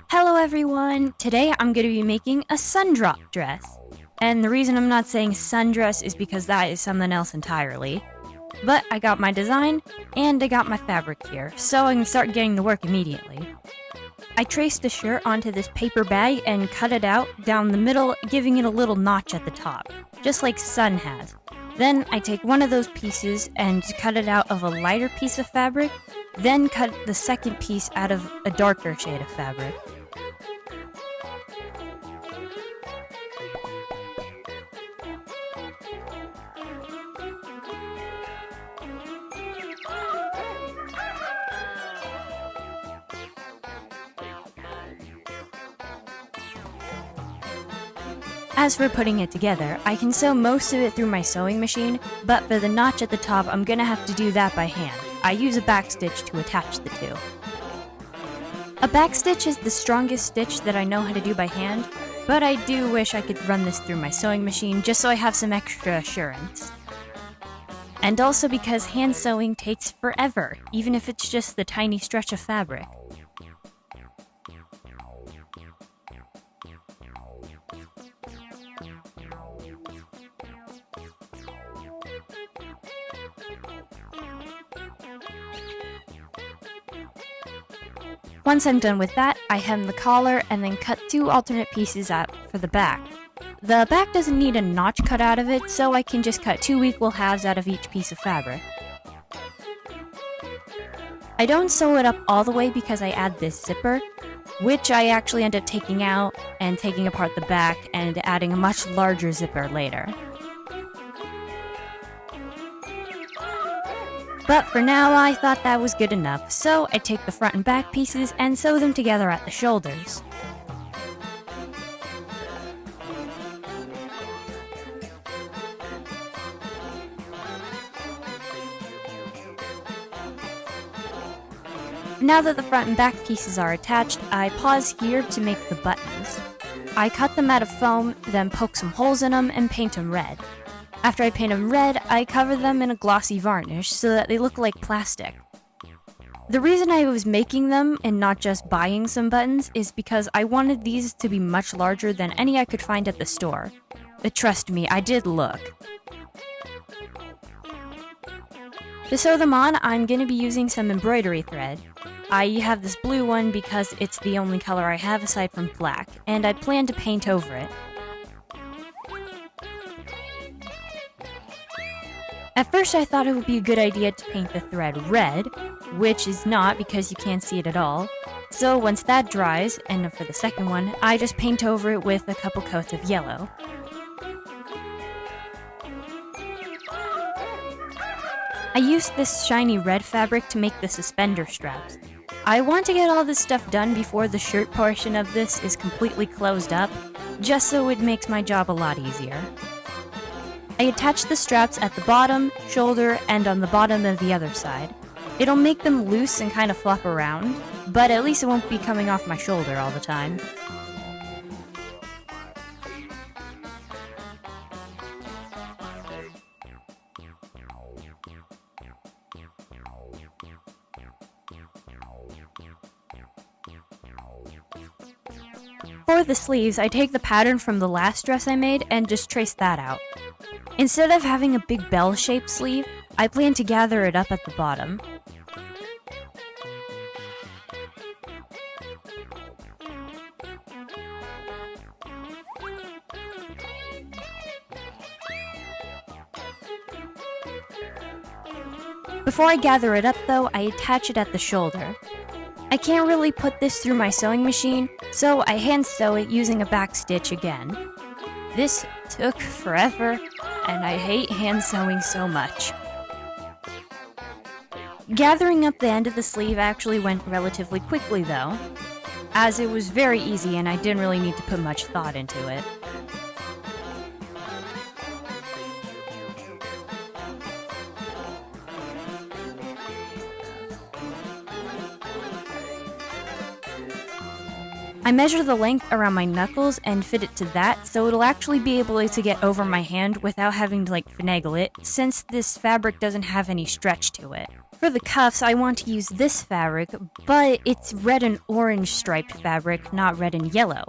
Hello everyone! Today I'm going to be making a Sundrop dress. And the reason I'm not saying sundress is because that is something else entirely. But I got my design, and I got my fabric here, so I can start getting to work immediately. I traced the shirt onto this paper bag and cut it out down the middle, giving it a little notch at the top, just like Sun has. Then I take one of those pieces and cut it out of a lighter piece of fabric, then cut the second piece out of a darker shade of fabric. As for putting it together, I can sew most of it through my sewing machine, but for the notch at the top, I'm gonna have to do that by hand. I use a backstitch to attach the two. A backstitch is the strongest stitch that I know how to do by hand, but I do wish I could run this through my sewing machine just so I have some extra assurance. And also because hand sewing takes forever, even if it's just the tiny stretch of fabric. Once I'm done with that, I hem the collar and then cut two alternate pieces out for the back. The back doesn't need a notch cut out of it, so I can just cut two equal halves out of each piece of fabric. I don't sew it up all the way because I add this zipper, which I actually end up taking out and taking apart the back and adding a much larger zipper later. But for now, I thought that was good enough, so I take the front and back pieces and sew them together at the shoulders. Now that the front and back pieces are attached, I pause here to make the buttons. I cut them out of foam, then poke some holes in them and paint them red. After I paint them red, I cover them in a glossy varnish so that they look like plastic. The reason I was making them and not just buying some buttons is because I wanted these to be much larger than any I could find at the store. But trust me, I did look. To sew them on, I'm going to be using some embroidery thread. I have this blue one because it's the only color I have aside from black, and I plan to paint over it. At first I thought it would be a good idea to paint the thread red, which is not because you can't see it at all. So once that dries, and for the second one, I just paint over it with a couple coats of yellow. I used this shiny red fabric to make the suspender straps. I want to get all this stuff done before the shirt portion of this is completely closed up, just so it makes my job a lot easier. I attach the straps at the bottom, shoulder, and on the bottom of the other side. It'll make them loose and kind of flop around, but at least it won't be coming off my shoulder all the time. For the sleeves, I take the pattern from the last dress I made and just trace that out. Instead of having a big bell-shaped sleeve, I plan to gather it up at the bottom. Before I gather it up though, I attach it at the shoulder. I can't really put this through my sewing machine, so I hand sew it using a backstitch again. This took forever, and I hate hand sewing so much. Gathering up the end of the sleeve actually went relatively quickly though, as it was very easy and I didn't really need to put much thought into it. I measure the length around my knuckles and fit it to that, so it'll actually be able to get over my hand without having to finagle it, since this fabric doesn't have any stretch to it. For the cuffs, I want to use this fabric, but it's red and orange striped fabric, not red and yellow.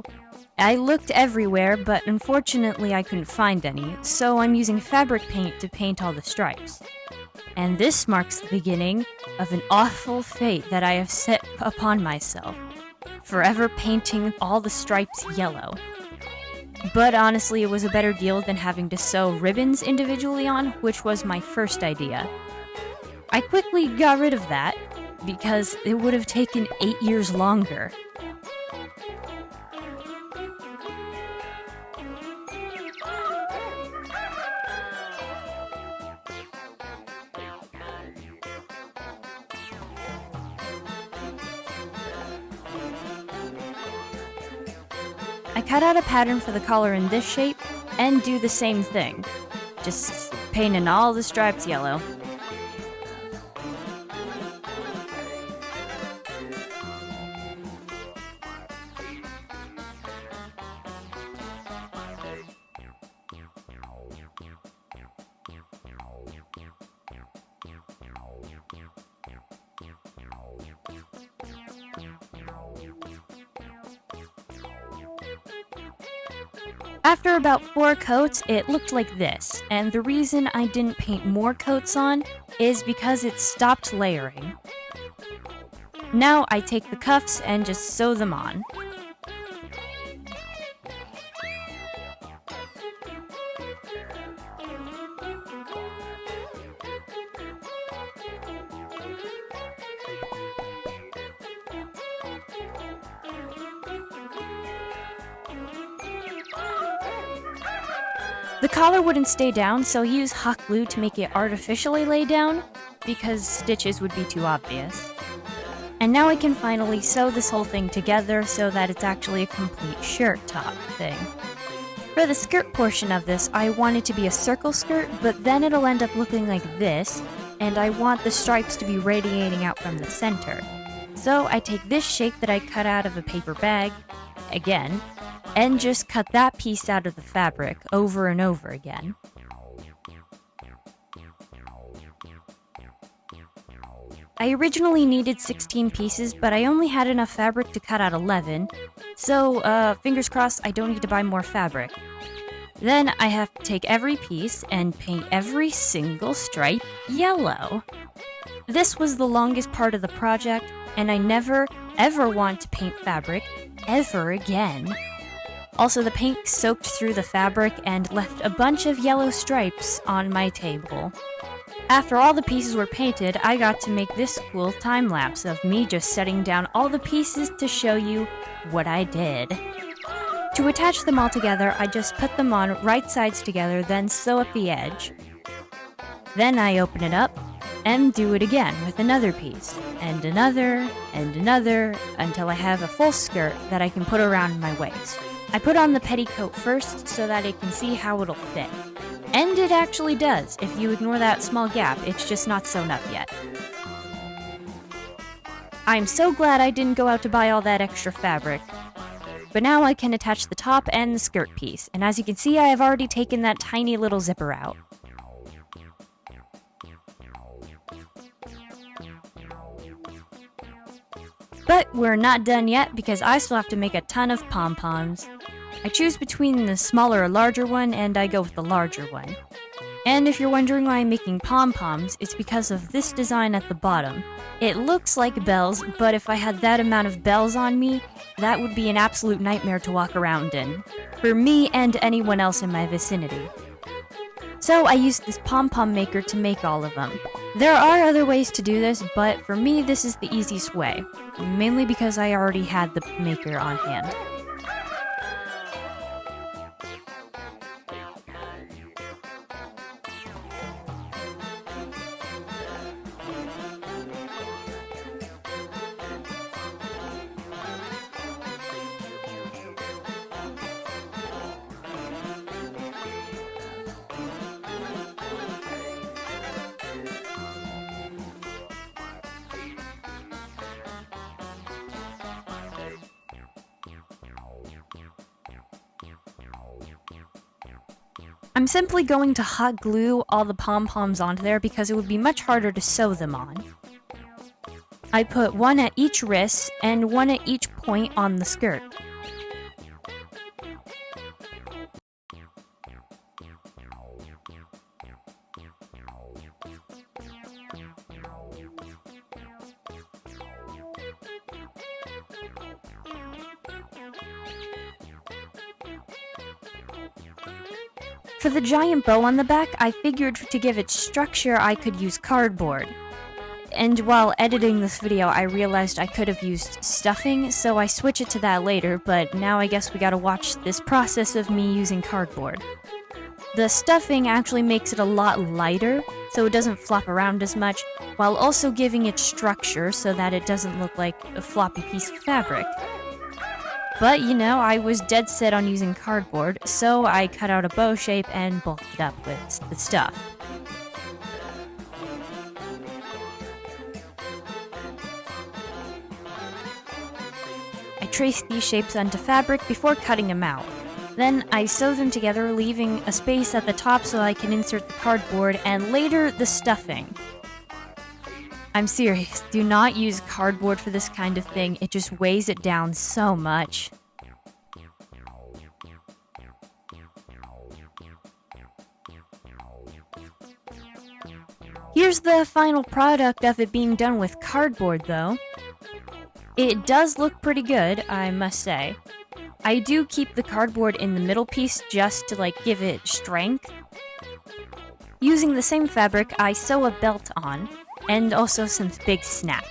I looked everywhere, but unfortunately I couldn't find any, so I'm using fabric paint to paint all the stripes. And this marks the beginning of an awful fate that I have set upon myself. Forever painting all the stripes yellow. But honestly, it was a better deal than having to sew ribbons individually on, which was my first idea. I quickly got rid of that, because it would have taken 8 years longer. I cut out a pattern for the collar in this shape, and do the same thing. Just painting all the stripes yellow. After about 4 coats, it looked like this, and the reason I didn't paint more coats on is because it stopped layering. Now I take the cuffs and just sew them on. The collar wouldn't stay down, so I used hot glue to make it artificially lay down, because stitches would be too obvious. And now I can finally sew this whole thing together so that it's actually a complete shirt top thing. For the skirt portion of this, I want it to be a circle skirt, but then it'll end up looking like this, and I want the stripes to be radiating out from the center. So I take this shape that I cut out of a paper bag, again, and just cut that piece out of the fabric over and over again. I originally needed 16 pieces, but I only had enough fabric to cut out 11, so fingers crossed I don't need to buy more fabric. Then I have to take every piece and paint every single stripe yellow. This was the longest part of the project, and I never ever want to paint fabric ever again. Also, the paint soaked through the fabric and left a bunch of yellow stripes on my table. After all the pieces were painted, I got to make this cool time-lapse of me just setting down all the pieces to show you what I did. To attach them all together, I just put them on right sides together, then sew up the edge. Then I open it up and do it again with another piece, and another, until I have a full skirt that I can put around my waist. I put on the petticoat first so that I can see how it'll fit. And it actually does. If you ignore that small gap, it's just not sewn up yet. I'm so glad I didn't go out to buy all that extra fabric. But now I can attach the top and the skirt piece, and as you can see, I have already taken that tiny little zipper out. But we're not done yet because I still have to make a ton of pom-poms. I choose between the smaller or larger one, and I go with the larger one. And if you're wondering why I'm making pom-poms, it's because of this design at the bottom. It looks like bells, but if I had that amount of bells on me, that would be an absolute nightmare to walk around in. For me and anyone else in my vicinity. So I used this pom-pom maker to make all of them. There are other ways to do this, but for me this is the easiest way. Mainly because I already had the maker on hand. I'm simply going to hot glue all the pom-poms onto there because it would be much harder to sew them on. I put one at each wrist and one at each point on the skirt. For the giant bow on the back, I figured to give it structure I could use cardboard. And while editing this video, I realized I could have used stuffing, so I switched it to that later, but now I guess we gotta watch this process of me using cardboard. The stuffing actually makes it a lot lighter, so it doesn't flop around as much, while also giving it structure so that it doesn't look like a floppy piece of fabric. But, you know, I was dead set on using cardboard, so I cut out a bow shape and bulked it up with the stuff. I traced these shapes onto fabric before cutting them out. Then I sew them together, leaving a space at the top so I can insert the cardboard and later the stuffing. I'm serious, do not use cardboard for this kind of thing, it just weighs it down so much. Here's the final product of it being done with cardboard though. It does look pretty good, I must say. I do keep the cardboard in the middle piece just to give it strength. Using the same fabric, I sew a belt on, and also some big snap.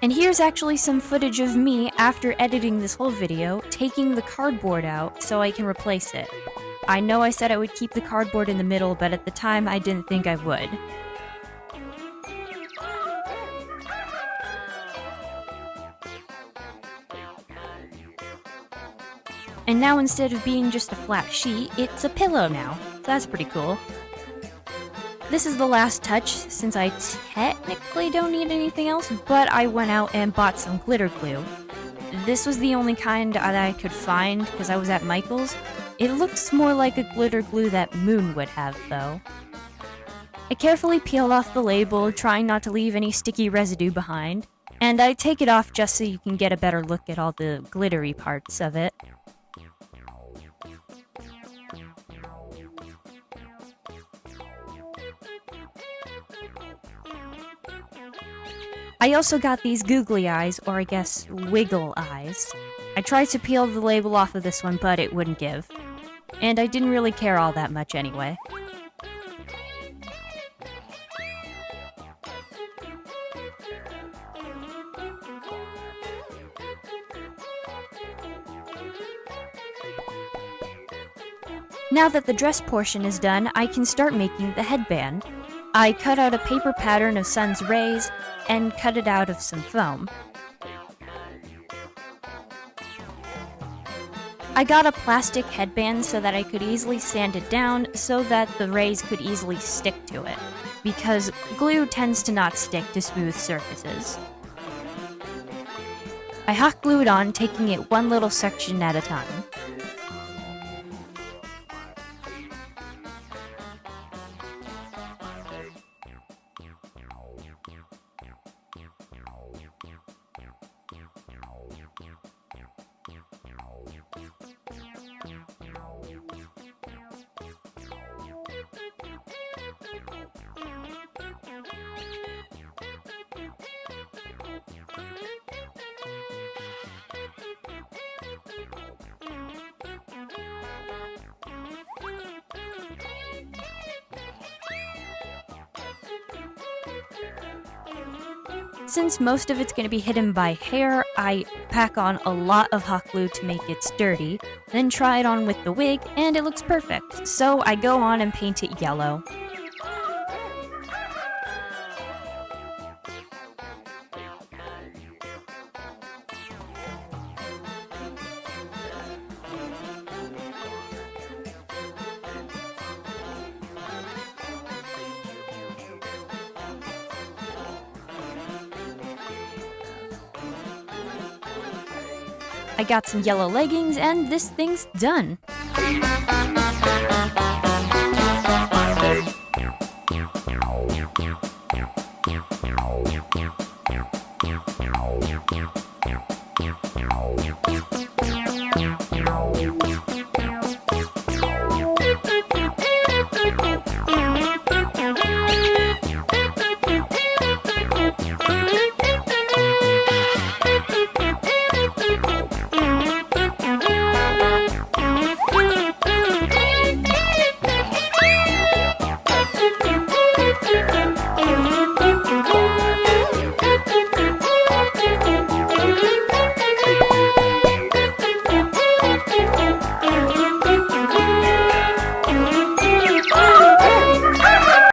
And here's actually some footage of me after editing this whole video, taking the cardboard out so I can replace it. I know I said I would keep the cardboard in the middle, but at the time I didn't think I would. And now instead of being just a flat sheet, it's a pillow now. So that's pretty cool. This is the last touch, since I technically don't need anything else, but I went out and bought some glitter glue. This was the only kind that I could find because I was at Michael's. It looks more like a glitter glue that Moon would have, though. I carefully peel off the label, trying not to leave any sticky residue behind, and I take it off just so you can get a better look at all the glittery parts of it. I also got these googly eyes, or I guess wiggle eyes. I tried to peel the label off of this one, but it wouldn't give. And I didn't really care all that much anyway. Now that the dress portion is done, I can start making the headband. I cut out a paper pattern of sun's rays and cut it out of some foam. I got a plastic headband so that I could easily sand it down so that the rays could easily stick to it, because glue tends to not stick to smooth surfaces. I hot glue it on, taking it one little section at a time. Since most of it's going to be hidden by hair, I pack on a lot of hot glue to make it sturdy, then try it on with the wig, and it looks perfect. So I go on and paint it yellow. I got some yellow leggings, and this thing's done.